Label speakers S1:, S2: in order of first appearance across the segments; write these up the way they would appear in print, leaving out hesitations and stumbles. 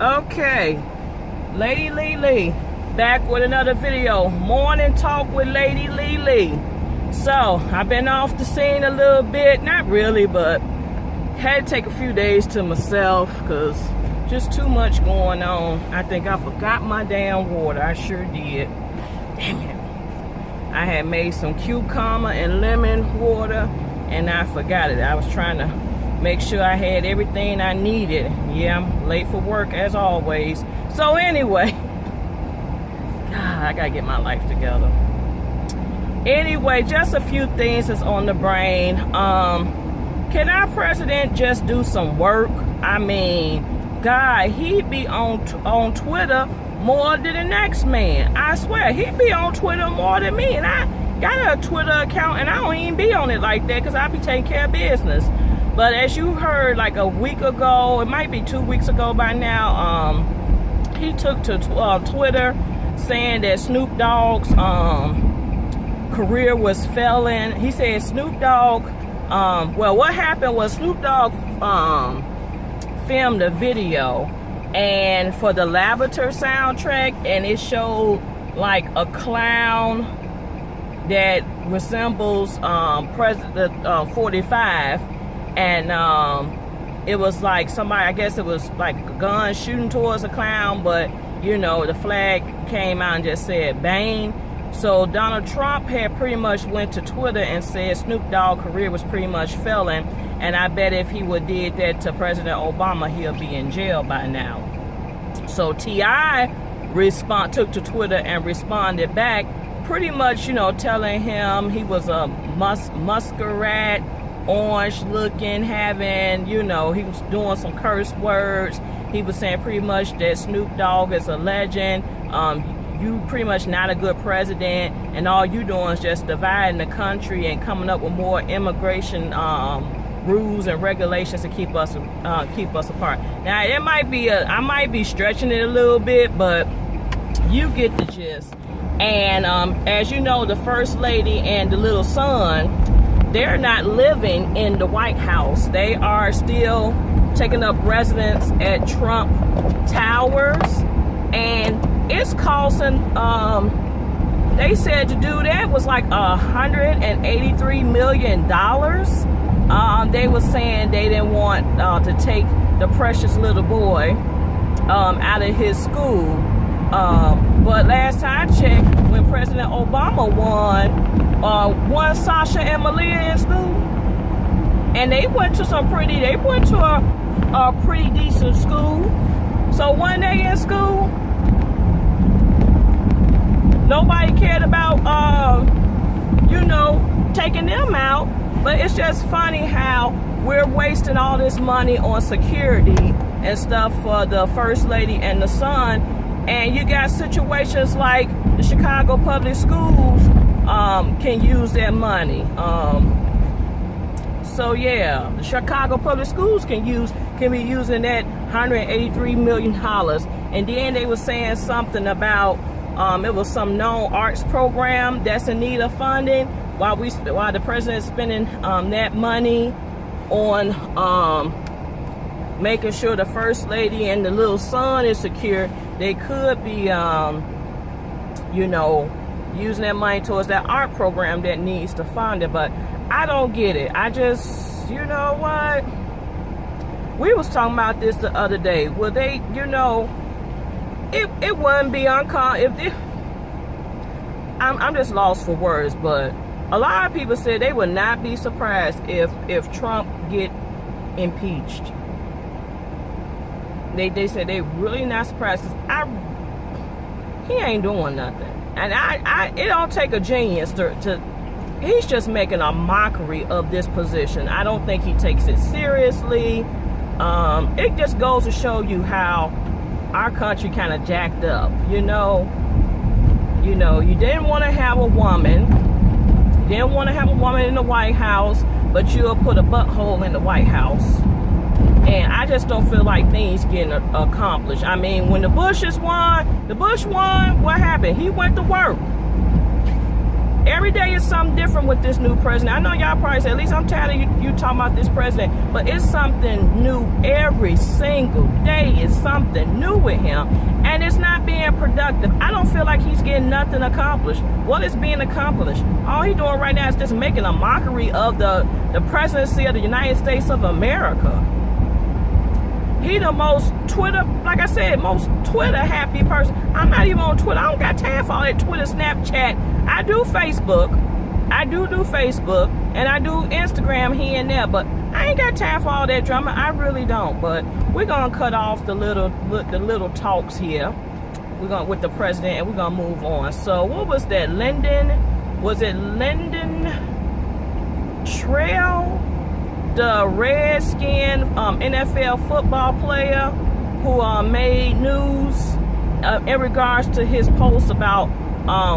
S1: Okay, Lady LeLe, back with another video. Morning talk with Lady LeLe. So, I've been off the scene a little bit. Not really, but had to take a few days to myself because just too much going on. I think I forgot my damn water. I sure did. Damn it. I had made some cucumber and lemon water and I forgot it. I was trying to make sure I had everything I needed. Yeah, I'm late for work as always. So anyway, God, I gotta get my life together. Anyway, just a few things that's on the brain. Can our president just do some work? I mean, God, he'd be on Twitter more than the next man. I swear, he'd be on Twitter more than me. And I got a Twitter account and I don't even be on it like that because I be taking care of business. But as you heard like a week ago, it might be 2 weeks ago by now, he took to Twitter saying that Snoop Dogg's career was failing. He said Snoop Dogg, well, what happened was Snoop Dogg filmed a video and for the Lavender soundtrack, and it showed like a clown that resembles President 45. And it was like somebody, I guess it was like a gun shooting towards a clown, but you know, the flag came out and just said Bane. So Donald Trump had pretty much went to Twitter and said Snoop Dogg's career was pretty much failing, and I bet if he would did that to President Obama, he'll be in jail by now. So T.I. took to Twitter and responded back, pretty much, you know, telling him he was a masquerade, orange looking, having, you know, he was doing some curse words. He was saying pretty much that Snoop Dogg is a legend. You pretty much not a good president, and all you doing is just dividing the country and coming up with more immigration rules and regulations to keep us apart. Now it might be I might be stretching it a little bit, but you get the gist. And as you know, the First Lady and the little son, they're not living in the White House. They are still taking up residence at Trump Towers, and it's costing, they said to do that was like $183 million. They were saying they didn't want to take the precious little boy out of his school. But last time I checked, when President Obama won Sasha and Malia in school, and they went to a pretty decent school. So when they in school, nobody cared about you know, taking them out. But it's just funny how we're wasting all this money on security and stuff for the First Lady and the son, and you got situations like the Chicago public schools can use that money. So yeah, the Chicago public schools can be using that $183 million. And then they were saying something about it was some known arts program that's in need of funding. While the president's spending that money on making sure the First Lady and the little son is secure, they could be you know, using that money towards that art program that needs to fund it. But I don't get it. I just, you know what? We was talking about this the other day. Well, they, you know, it wouldn't be uncommon if I'm just lost for words, but a lot of people said they would not be surprised if Trump get impeached. They said they really not surprised because he ain't doing nothing. And it don't take a genius to he's just making a mockery of this position. I don't think he takes it seriously. It just goes to show you how our country kind of jacked up. You know, you didn't want to have a woman. You didn't want to have a woman in the White House, but you'll put a butthole in the White House. And I just don't feel like things getting accomplished. I mean, when the Bush won, what happened? He went to work. Every day is something different with this new president. I know y'all probably say, at least I'm tired of you talking about this president, but it's something new every single day. Is something new with him, and it's not being productive. I don't feel like he's getting nothing accomplished. What is being accomplished? All he's doing right now is just making a mockery of the presidency of the United States of America. He the most Twitter, like I said, most Twitter happy person. I'm not even on Twitter. I don't got time for all that Twitter, Snapchat. I do Facebook. I do Facebook, and I do Instagram here and there, but I ain't got time for all that drama. I really don't. But we're gonna cut off the little talks here. We're gonna with the president, and we're gonna move on. So what was that? Was it Lyndon Trail? The Redskin NFL football player who made news in regards to his post about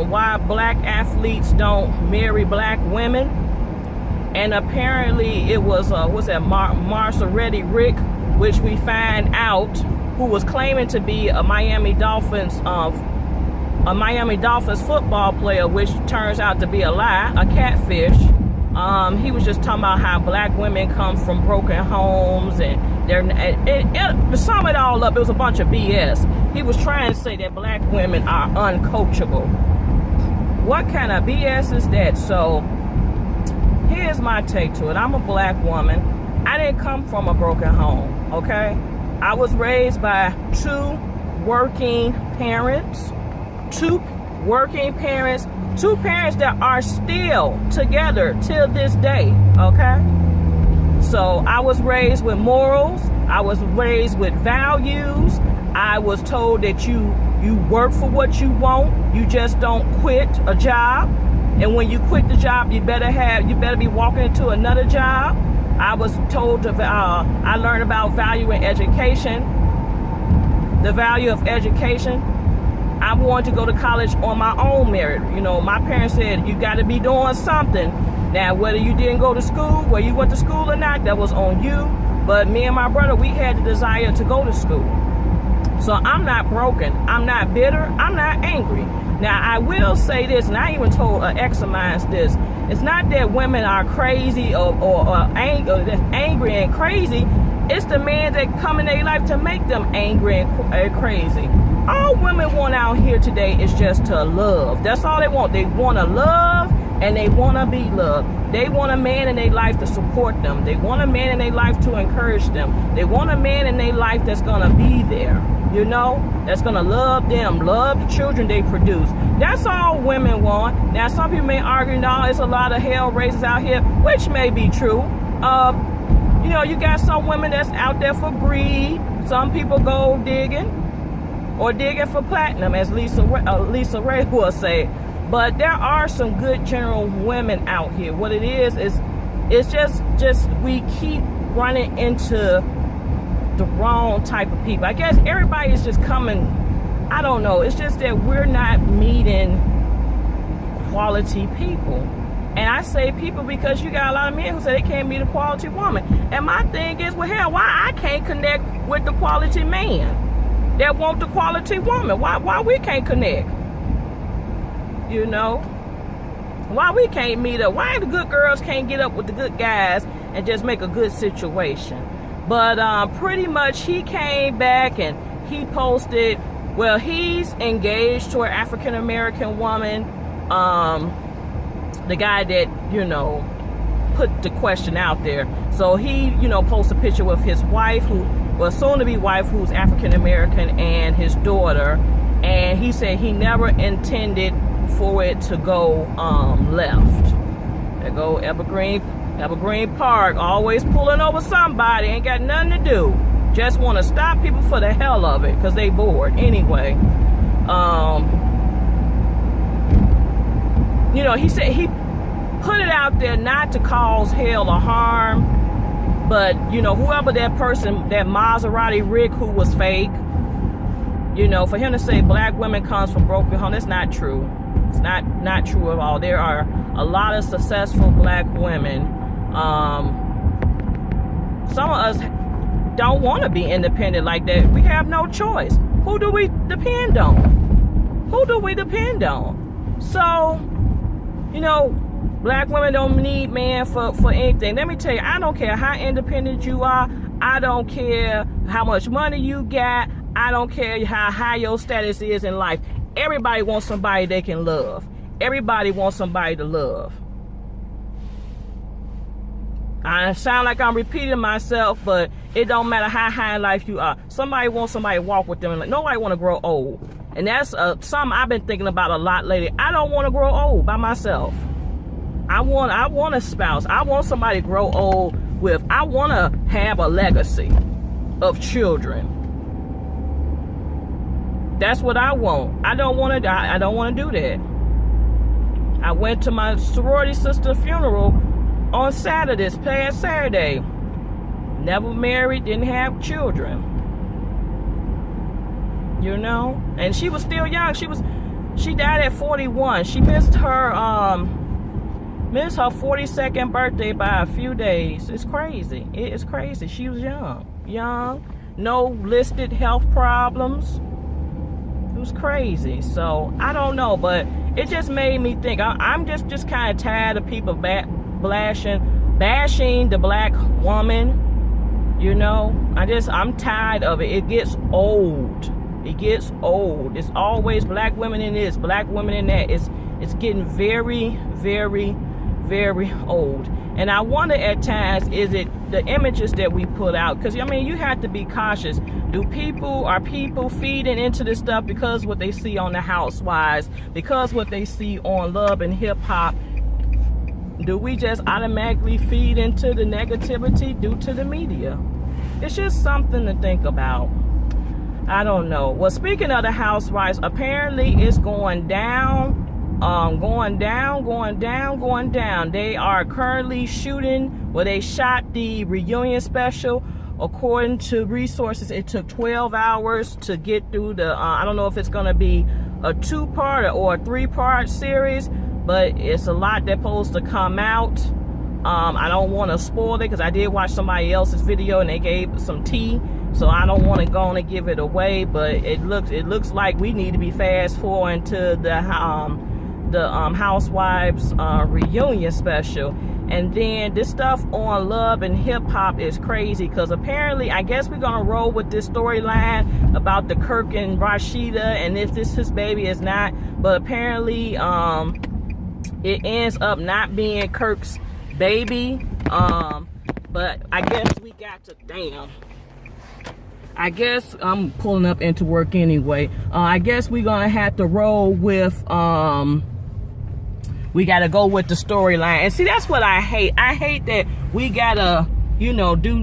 S1: why black athletes don't marry black women. And apparently it was Marsharetti Rick, which we find out, who was claiming to be a Miami Dolphins football player, which turns out to be a lie, a catfish. He was just talking about how black women come from broken homes, and to sum it all up, it was a bunch of BS. He was trying to say that black women are uncoachable. What kind of BS is that? So here's my take to it. I'm a black woman. I didn't come from a broken home, okay? I was raised by two working parents that are still together till this day, okay? So I was raised with morals. I was raised with values. I was told that you work for what you want. You just don't quit a job. And when you quit the job, you better be walking into another job. I was told I learned about value in education, the value of education. I wanted to go to college on my own merit. You know, my parents said, you got to be doing something. Now, whether you didn't go to school, whether you went to school or not, that was on you. But me and my brother, we had the desire to go to school. So I'm not broken. I'm not bitter. I'm not angry. Now, I will say this, and I even told an ex of mine this. It's not that women are crazy or angry and crazy. It's the men that come in their life to make them angry and crazy. All women want out here today is just to love. That's all they want. They want to love, and they want to be loved. They want a man in their life to support them. They want a man in their life to encourage them. They want a man in their life that's going to be there, you know, that's going to love them, love the children they produce. That's all women want. Now, some people may argue, no, it's a lot of hell raisers out here, which may be true. You know, you got some women that's out there for greed. Some people go digging or digging for platinum, as Lisa Ray will say. But there are some good general women out here. What it is it's just we keep running into the wrong type of people. I guess everybody is just coming, I don't know. It's just that we're not meeting quality people. And I say people because you got a lot of men who say they can't meet a quality woman. And my thing is, well, hell, why I can't connect with the quality man that want the quality woman? Why we can't connect? You know? Why we can't meet up? Why the good girls can't get up with the good guys and just make a good situation? But pretty much he came back and he posted, well, he's engaged to an African-American woman. The guy that, you know, put the question out there. So he, you know, posted a picture with his wife, soon-to-be wife, who's African-American, and his daughter. And he said he never intended for it to go left. There go Evergreen Park, always pulling over somebody, ain't got nothing to do. Just want to stop people for the hell of it, because they bored. Anyway, you know, he said he put it out there not to cause hell or harm, but, you know, whoever that person, that Maserati Rick who was fake, you know, for him to say black women comes from broken home, that's not true. It's not true at all. There are a lot of successful black women. Some of us don't want to be independent like that. We have no choice. Who do we depend on? So, You know, black women don't need man for anything. Let me tell you, I don't care how independent you are. I don't care how much money you got. I don't care how high your status is in life. Everybody wants somebody they can love. Everybody wants somebody to love. I sound like I'm repeating myself, but it don't matter how high in life you are. Somebody wants somebody to walk with them. Like, nobody want to grow old. And that's something I've been thinking about a lot lately. I don't want to grow old by myself. I want a spouse. I want somebody to grow old with. I want to have a legacy of children. That's what I want. I don't want to die. I don't want to do that. I went to my sorority sister funeral on Saturday, this past Saturday. Never married, didn't have children. You know? And she was still young. She died at 41. She missed her 42nd birthday by a few days. It's crazy. It is crazy. She was young, no listed health problems. It was crazy. So I don't know, but it just made me think. I'm just kind of tired of people bashing the black woman. You know, I'm tired of it. It gets old. It's always black women in this, black women in that. It's getting very, very, very old. And I wonder at times, is it the images that we put out? Because, I mean, you have to be cautious. Are people feeding into this stuff because what they see on the Housewives, because what they see on Love and Hip Hop? Do we just automatically feed into the negativity due to the media? It's just something to think about. I don't know. Well, speaking of the Housewives, apparently it's going down. Going down. They are currently shooting, they shot the reunion special. According to resources, it took 12 hours to get through the, I don't know if it's going to be a 2-part or a 3-part series, but it's a lot that's supposed to come out. I don't want to spoil it because I did watch somebody else's video and they gave some tea. So I don't want to go on and give it away, but it looks like we need to be fast forwarding to the Housewives reunion special. And then this stuff on Love and Hip Hop is crazy because apparently, I guess we're gonna roll with this storyline about the Kirk and Rashida, and if this his baby is not, but apparently it ends up not being Kirk's baby. But I guess we got to I guess I'm pulling up into work anyway. I guess we're gonna have to roll with we gotta go with the storyline. And see, that's what I hate. I hate that we gotta, do